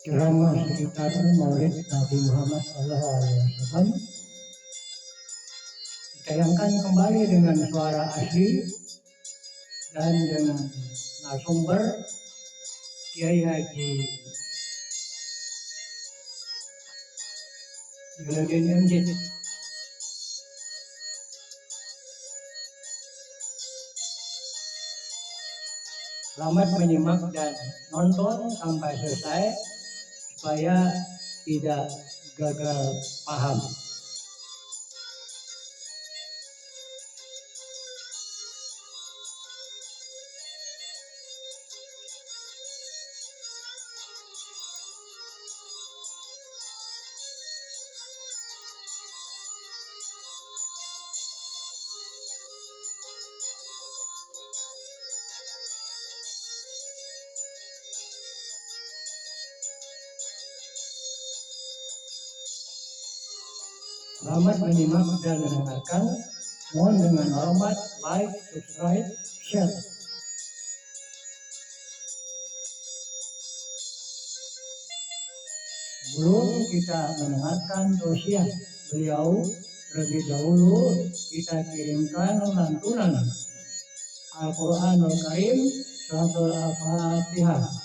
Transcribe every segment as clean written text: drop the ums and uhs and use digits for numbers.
ceramah sekitar Maulid Nabi Muhammad SAW ditayangkan kembali dengan suara asli dan dengan narasumber Kiai Haji Jalaluddin MZ. Selamat menyimak dan nonton sampai selesai supaya tidak gagal paham. Selamat menyimak dan mendengarkan. Mohon dengan hormat like, subscribe, share. Sebelum kita mendengarkan tausiah beliau, terlebih dahulu kita kirimkan lantunan Al-Quranul Karim Suratul Al-Fatihah.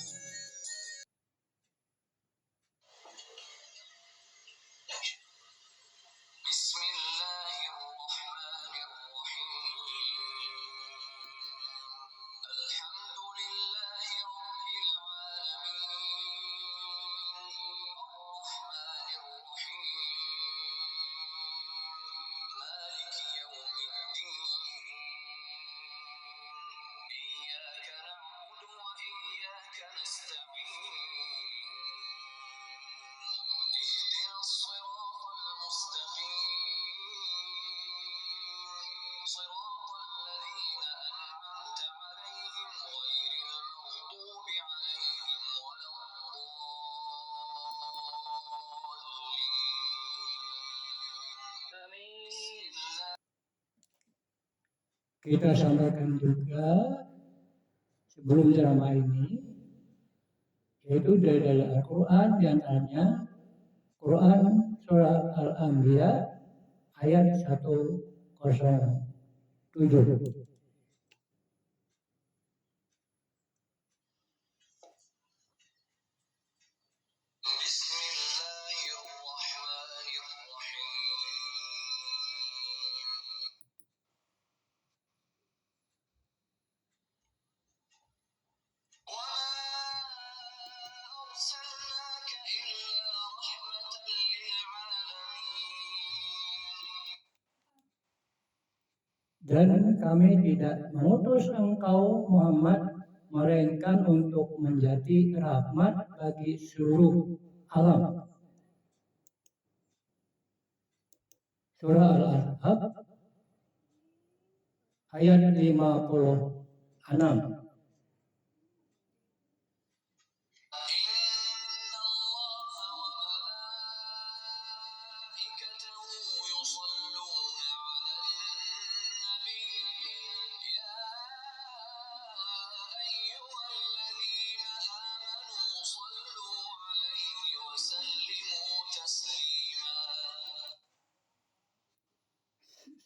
Kita sampaikan juga sebelum ceramah ini, yaitu dari Al-Quran, diantaranya Quran Surah Al-Anbiya ayat 107. Dan kami tidak mengutus engkau Muhammad melainkan untuk menjadi rahmat bagi seluruh alam. Surah Al-Ahzab ayat 56.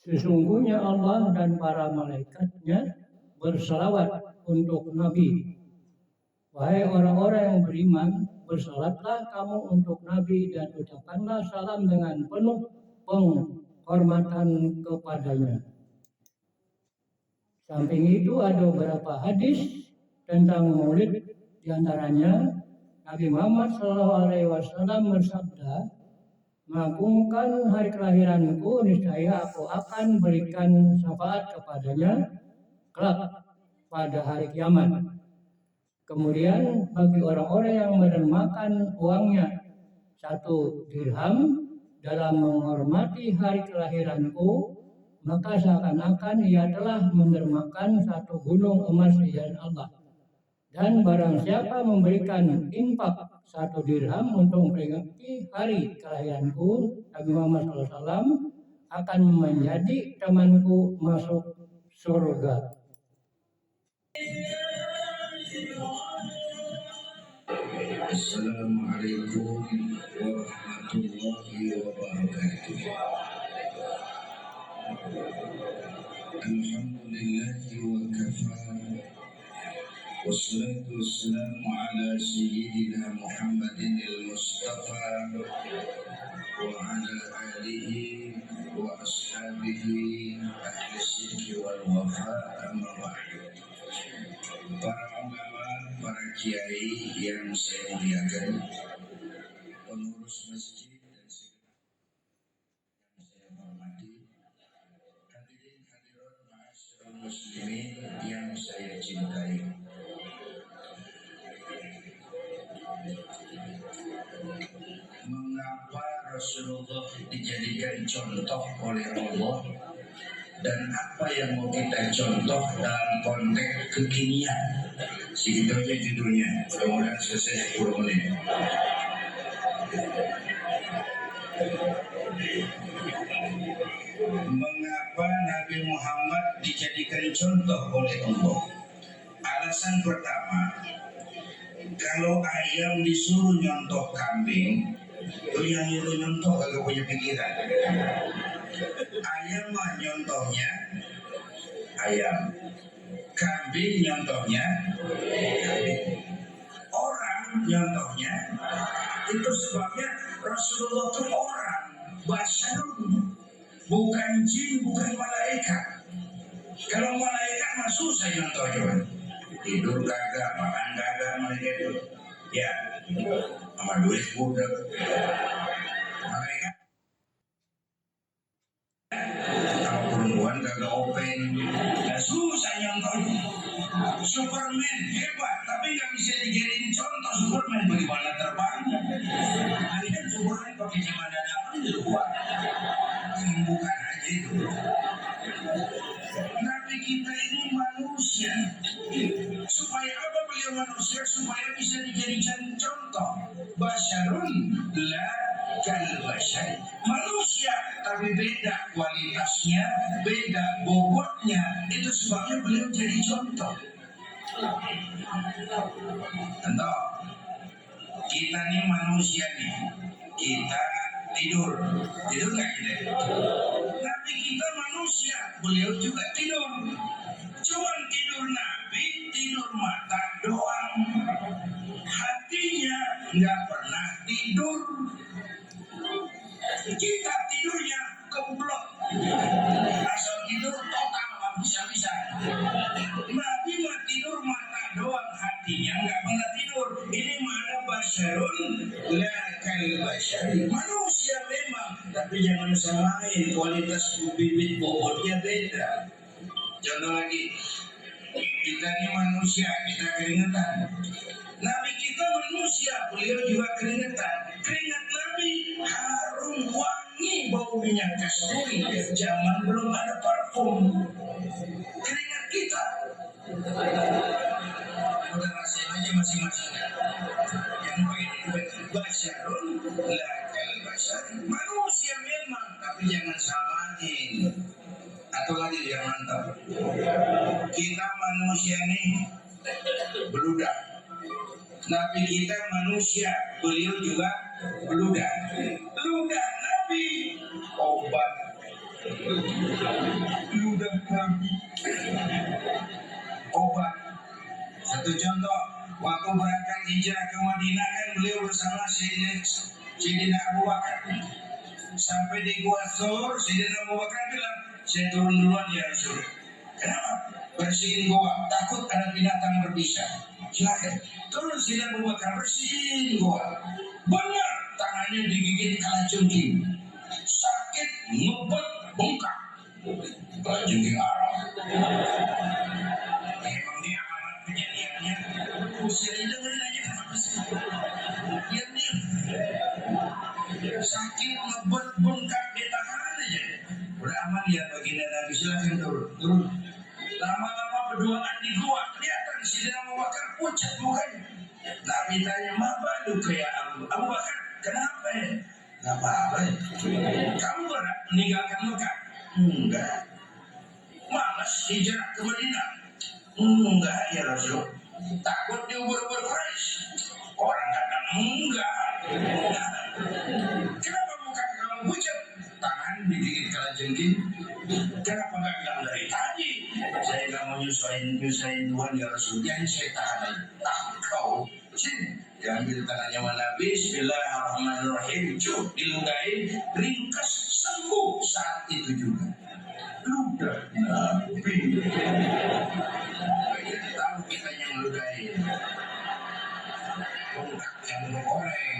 Sesungguhnya Allah dan para malaikatnya bersalawat untuk Nabi. Wahai orang-orang yang beriman, bersalatlah kamu untuk Nabi dan ucapkanlah salam dengan penuh penghormatan kepadanya. Samping itu ada beberapa hadis tentang maulid, diantaranya Nabi Muhammad SAW bersabda, "Mengagungkan hari kelahiranku, niscaya aku akan berikan syafaat kepadanya kelak pada hari kiamat. Kemudian bagi orang-orang yang menermakan uangnya 1 dirham dalam menghormati hari kelahiranku, maka seakan-akan ia telah menermakan 1 gunung emas di jalan Allah. Dan barang siapa memberikan infak 1 dirham untuk memperingati hari kelahiranku, Nabi Muhammad SAW akan menjadi temanku masuk surga." Assalamualaikum warahmatullahi wabarakatuh. Alhamdulillahi wa kafa. Wassalatu wassalamu ala sayyidina Muhammadin al-Mustafa wa ala alihi wa ashabihi ahli sidqi wal wafa, amma ba'du. Para ulama, para kiai yang saya muliakan, pengurus masjid dan segenap yang saya hormati, hadirin hadirat ma'asyiral muslimin yang saya cintai. Mengapa Rasulullah dijadikan contoh oleh Allah dan apa yang mau kita contoh dalam konteks kekinian? Segitu aja judulnya, mudah-mudahan selesai 10 menit. Mengapa Nabi Muhammad dijadikan contoh oleh Allah? Alasan pertama, kalau ayam disuruh nyontoh kambing, itu yang nyuruh nyontoh kagak punya pikiran. Ayam mah nyontohnya ayam, kambing nyontohnya kambing, orang nyontohnya. Itu sebabnya Rasulullah itu orang, basyarun, bukan jin, bukan malaikat. Kalau malaikat mah susah nyontohnya, tidur kagak, makan kagak, malaikat itu ya sama duit budak. Malaikat sama perempuan kagak open, nah, susah nyontohnya. Superman hebat, tapi nggak bisa dijadiin contoh. Superman bagaimana terbangnya? Akhirnya Superman pakai jam dadakan di luar, bukan aja itu. Nabi kita ini manusia. Supaya apa beliau manusia? Supaya bisa dijadikan contoh. Basyarun la kal basyar. Manusia tapi beda kualitasnya, beda bobotnya. Itu sebabnya beliau jadi contoh. Contoh, kita nih manusia nih, kita tidur nggak kita? Nabi kita manusia, beliau juga tidur. Cuman tidur Nabi, tidur mata doang. Hatinya nggak pernah tidur. Kita tidurnya keblok. Asal tidur total nggak bisa. Nabi mah tidur mata doang, hatinya nggak pernah tidur. Ini mana basyarun la kal basyar. Manusia memang, tapi jangan samain, kualitas bibit bobotnya beda. Contoh lagi, kita ini manusia, kita keringetan. Nabi kita manusia, beliau juga keringetan. Keringat Nabi harum wangi, bau minyak kasturi. Zaman belum ada parfum. Keringat kita udah rasain aja masing-masing. Yang basyarun la kal basyar. Manusia memang, tapi jangan samain. Atau lagi yang mantap, kita manusia nih beludak. Nabi kita manusia, beliau juga beludak. Beludak Nabi obat. Beludak Nabi obat. Satu contoh, waktu berangkat hijrah ke Madinah kan beliau bersama Sayyidina Abu Bakar. Sampai di Gua Thur, Sayyidina Abu Bakar bilang, saya turun duluan ya Rasul. Kenapa? Bersihin gua, takut ada binatang berbisa. Silakan. Turun Sayyidina Abu Bakar, bersihin gua. Benar, tangannya digigit kalajengking. Sakit, ngebet, bengkak. Kalajengking Arab. Emang dia alamat kejadiannya. Usir ini dengerin aja kenapa sih? Diam. Sakit, ngebet, bengkak, dia tahan aja. Udah aman ya baginda Nabi, silakan turun. Lama-lama berduaan di gua, kelihatan Sayyidina Abu Bakar pucat mukanya. Nabi tanya, "Apa lu kayak Abu Bakar? Kenapa ya?" "Nggak apa-apa ya. Kamu berat meninggalkan Mekah?" "Enggak." "Malas hijrah ke Madinah?" "Enggak ya Rasul. Takut diubur-ubur Quraisy. Orang kata Enggak. Kenapa muka kamu pucat? Tangan digigit kalajengking. Kenapa nggak bilang dari tadi? Saya nggak mau nyusahin Tuhan ya Rasul. Yang saya tahan. Kau sini. Diambil tangannya Nabi. Bismillahirrahmanirrahim. Cuk diludahin. Ringkas sembuh saat itu juga. Ludah Nabi. Kita tahu kita yang ludahin. Bongkak yang goreng.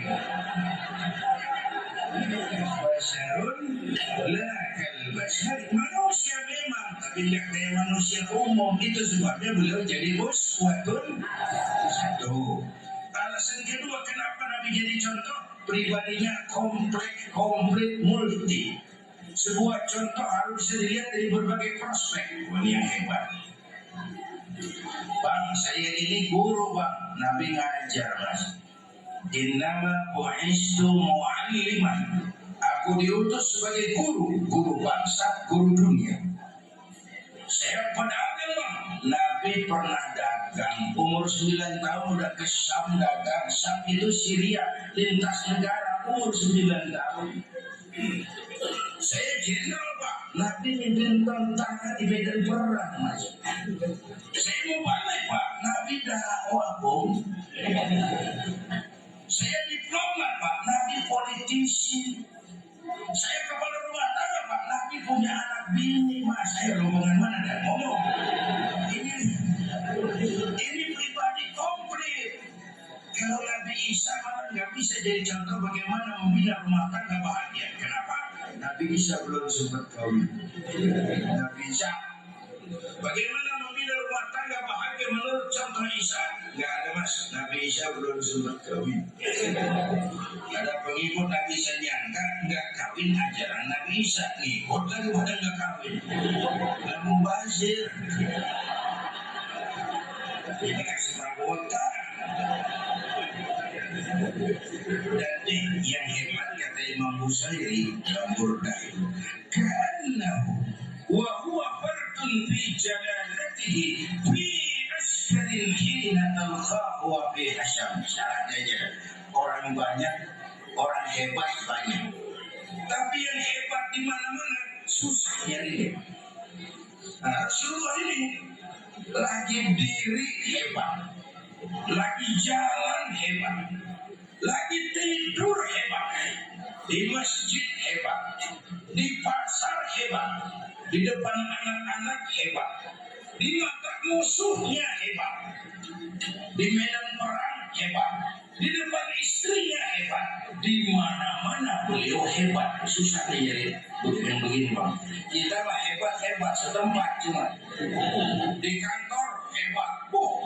Basarun lakal basar. Manusia memang, tapi tidak kayak manusia umum. Itu sebabnya beliau jadi uswatun satu. Alasan kedua kenapa Nabi jadi contoh, pribadinya komplit multi. Sebuah contoh harus bisa dilihat dari berbagai prospek. Ini yang hebat. Bang, saya ini guru bang. Nabi ngajar mas. Innama bu'istu mu'alliman. Aku diutus sebagai guru bangsa, guru dunia. Saya pedagang bang. Nabi pernah dagang. Umur 9 tahun udah ke Syam dagang. Syam itu Syria, lintas negara. Umur 9 tahun. Saya jenderal pak. Nabi mimpin tentara di medan perang mas. Saya mau balik pak. Nabi dakwah bung. Saya diplomat pak. Nabi politisi. Saya kepala rumah tangga pak. Nabi punya anak bini mas. Saya rombongan mana dan ngomong. Ini pribadi komplit. Kalau Nabi Isa malah nggak bisa jadi contoh bagaimana membina rumah tangga bahagia. Kenapa? Nabi Isa belum sempat kawin. Nabi Isa bagaimana membina rumah tangga bahagia menurut contoh Isa? Nggak ada mas. Nabi Isa belum sempat kawin. Ada pengikut Nabi Isa nyangka nggak kawin ajaran Nabi Isa, ngikut lagi pada nggak kawin. Nggak mubazir. Ini kasih prabotan. Dan yang hebat kata Imam Busairi dalam Burdah, karena wa huwa fardun fi jalalatihi fi askarin hina talqahu wa fi hasyam. Syaratnya aja orang banyak, orang hebat banyak, tapi yang hebat di mana-mana susah nyari. Nah, Rasulullah ini lagi diri hebat, lagi jalan hebat, lagi tidur hebat, di masjid hebat, di pasar hebat, di depan anak-anak hebat, di mata musuhnya hebat, di medan perang hebat, di depan istrinya hebat, di mana-mana beliau hebat. Susah nih yang begini bang. Kita mah hebat setempat cuma di kantor hebat.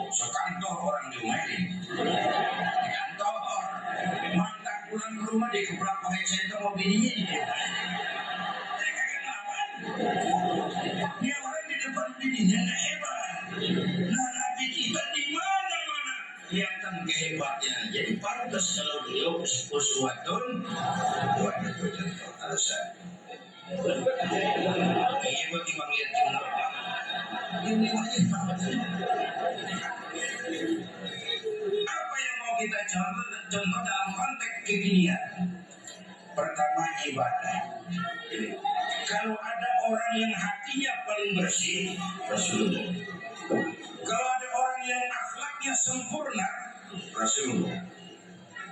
Sekantor orang diomelin. Di kantor mantap pulang ke rumah dikeplak pakai centong mau bininya. Dia orang di depan bininya nggak hebat. Nah Nabi kita di mana-mana kelihatan kehebatannya. Jadi pantas kalau beliau uswatun alasan. Kayaknya gue timbang lihat jumlah bang. Ini aja apa yang mau kita contoh dalam konteks kekinian? Pertama ibadah. Kalau ada orang yang hatinya paling bersih, Rasulullah. Kalau ada orang yang akhlaknya sempurna, Rasulullah.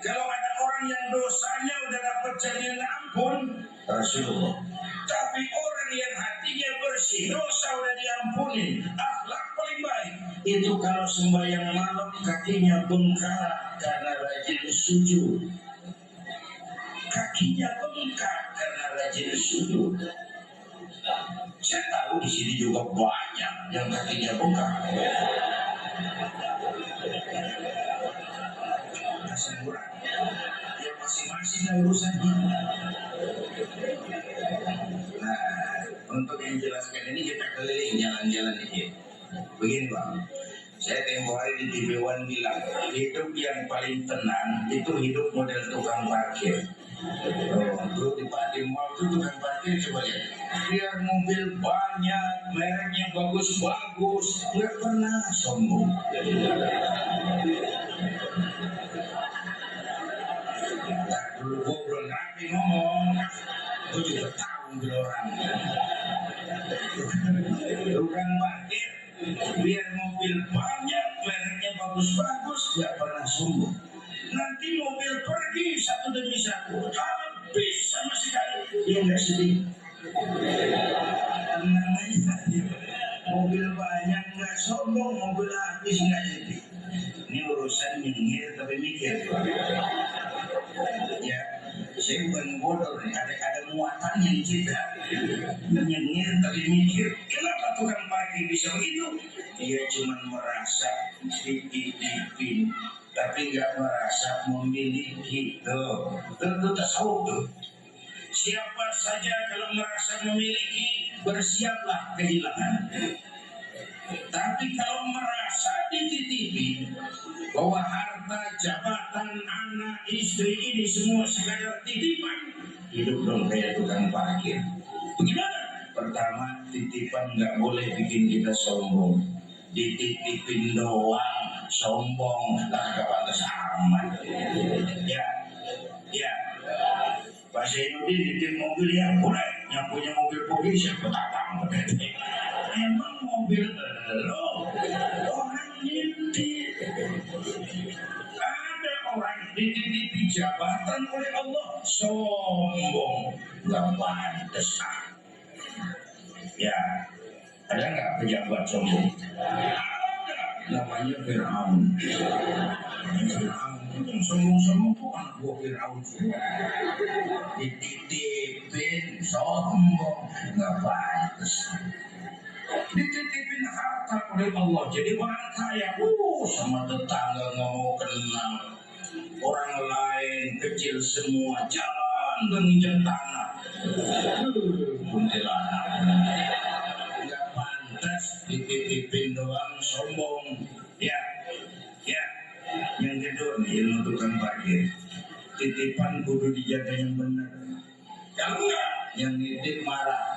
Kalau ada orang yang dosanya udah dapat jaminan ampun, Rasulullah. Tapi orang yang hatinya bersih, dosa udah diampuni, akhlak paling baik, itu kalau sembahyang malam kakinya bengkak karena rajin sujud. Kakinya bengkak karena rajin sujud. Saya tahu di sini juga banyak yang kakinya bengkak. Kurang. Ya masing-masing urusannya. Nah, untuk menjelaskan ini kita keliling jalan-jalan dikit. Begini bang, saya tempoh hari di TV One bilang hidup yang paling tenang itu hidup model tukang parkir. Dulu di Pati Mall itu tukang parkir coba lihat. Biar mobil banyak, mereknya bagus-bagus, nggak pernah sombong. Gue belum rapi ngomong, gue juga tahu mobil orang. Tukang parkir, biar mobil banyak, mereknya bagus-bagus, gak pernah sombong. Nanti mobil pergi satu demi satu, habis sama sekali, dia nggak sedih. Namanya mobil banyak nggak sombong, mobil habis nggak sedih. Ini urusan nyengir tapi mikir. Ya, saya bukan bodoh nih, ada muatannya di kita. Nyengir tapi mikir. Kenapa tukang parkir bisa begitu? Dia cuma merasa dititipin, tapi nggak merasa memiliki. Tentu tasawuf tuh. Siapa saja kalau merasa memiliki, bersiaplah kehilangan. Tapi kalau merasa dititipi, bahwa harta, jabatan, anak, istri ini semua sekadar titipan, hidup dong kayak tukang parkir. Bagaimana? Pertama, titipan nggak boleh bikin kita sombong. Dititipin doang, sombong, kagak pantas amat. Ya. Pak Zainuddin nitip mobil ya boleh, yang punya mobil Pogi siapa tatang. Emang mobil lo orang nitip. Ada orang dititipi jabatan oleh Allah sombong, nggak pantas. Ya, ada nggak pejabat sombong? Namanya Fir'aun. Yang sombong-sombong tuh anak buah Fir'aun semua. Dititipin sombong, nggak pantas. Dititipin harta oleh Allah, jadi orang kaya, sama tetangga nggak mau kenal. Orang lain kecil semua, jalan menginjak tanah. Kuntilanak. Nggak pantas, dititipin doang sombong. Ya. Yang kedua nih, ilmu tukang parkir. Titipan kudu dijaga yang benar. Kalau enggak, yang nitip marah.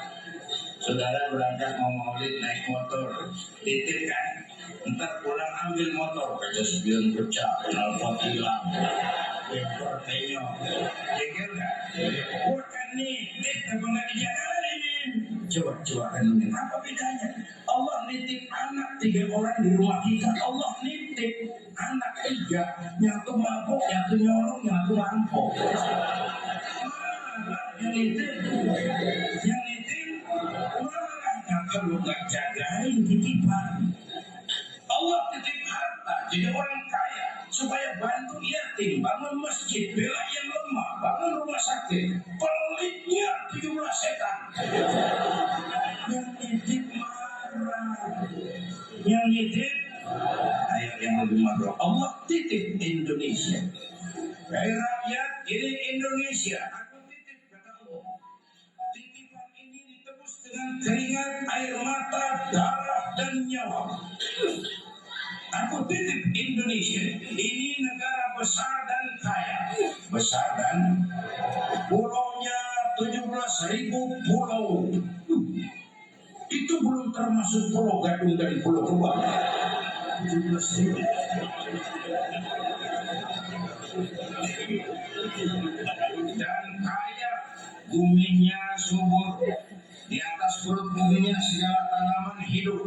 Saudara berangkat mau maulid naik motor, titip kan? Ntar pulang ambil motor, kaca spion pecah, knalpot hilang, bemper penyok, jengkel nggak? Bukan nitip, apa nggak dijaga ini? Coba renungin, apa bedanya? Allah nitip anak 3 orang di rumah kita, Allah nitip anak 3, nyatu mabuk, nyatu nyolong, nyatu rampok. Yang nitip malah kalau nggak jagain titipan. Allah titip harta jadi orang kaya supaya bantu yatim, bangun masjid, bela yang lemah, bangun rumah sakit. Pelitnya 17 setan. Yang nitip marah, yang nitip ayat yang lebih marah. Allah titip Indonesia. Hai rakyat, ini Indonesia. Dengan keringat, air mata, darah, dan nyawa. Aku titip Indonesia. Ini negara besar dan kaya. Besar dan pulaunya 17.000 pulau. Itu belum termasuk pulau Gadung dari Pulau Kebang. 17.000. Dan kaya, buminya subur. Di atas perut buminya segala tanaman hidup.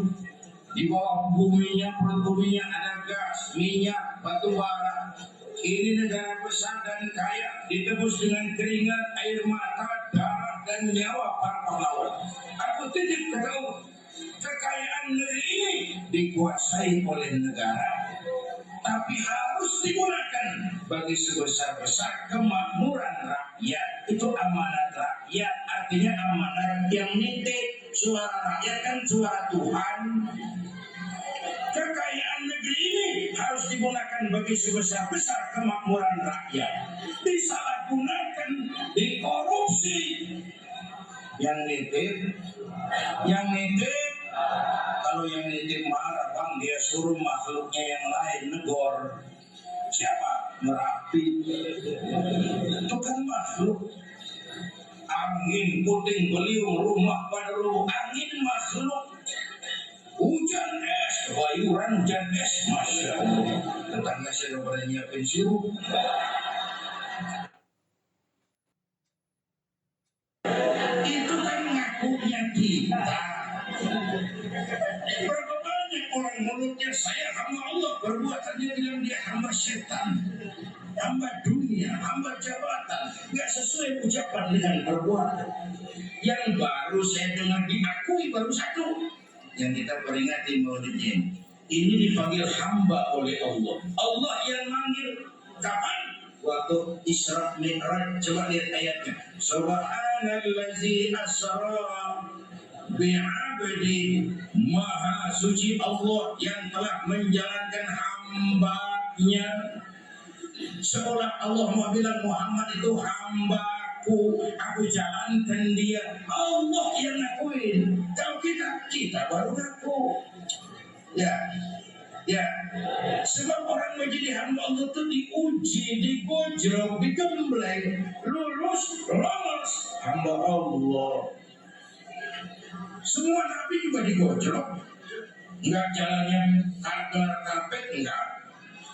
Di bawah buminya, perut buminya ada gas, minyak, batu bara. Ini negara besar dan kaya, ditebus dengan keringat, air mata, darah, dan nyawa para pahlawan. Aku titip ke kau, kekayaan negeri ini dikuasai oleh negara, tapi harus digunakan bagi sebesar-besar kemakmuran rakyat. Itu amanat rakyat, artinya amanat yang nitip. Suara rakyat kan suara Tuhan. Kekayaan negeri ini harus digunakan bagi sebesar-besar kemakmuran rakyat. Disalahgunakan, dikorupsi. Yang nitip, kalau yang nitip marah, bang, dia suruh makhluknya yang lain negor. Siapa? Merapi. Itu kan makhluk. Angin, puting beliung, rumah pada rumah. Angin makhluk. Hujan es, kebayuran hujan es. Masya Allah. Tetangga saya udah pada nyiapin sirup. Berapa banyak orang mulutnya saya hamba Allah, perbuatannya bilang dia hamba setan, hamba dunia, hamba jabatan, nggak sesuai ucapan dengan perbuatan. Yang baru saya dengar diakui baru satu, yang kita peringati Maulidin. Ini dipanggil hamba oleh Allah. Allah yang manggil kapan? Waktu Isra Mi'raj. Coba lihat ayatnya. Subhanallazi asra bi'abdi, maha suci Allah yang telah menjalankan hambanya. Seolah Allah mau bilang Muhammad itu hambaku, aku jalankan dia. Allah yang ngakuin. Kalau kita baru ngaku. Ya, sebab orang menjadi hamba Allah itu diuji, digojlok, digembleng, lulus, lolos, hamba Allah. Semua nabi juga digojlok, enggak jalannya karpet, enggak.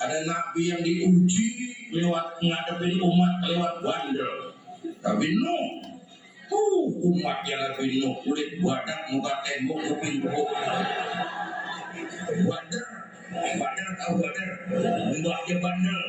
Ada nabi yang diuji lewat ngadepin umat lewat bandel. Tapi umat yang lebih kulit badak, muka tembok, kuping buk. Badar tahu badar, mbaknya bandel.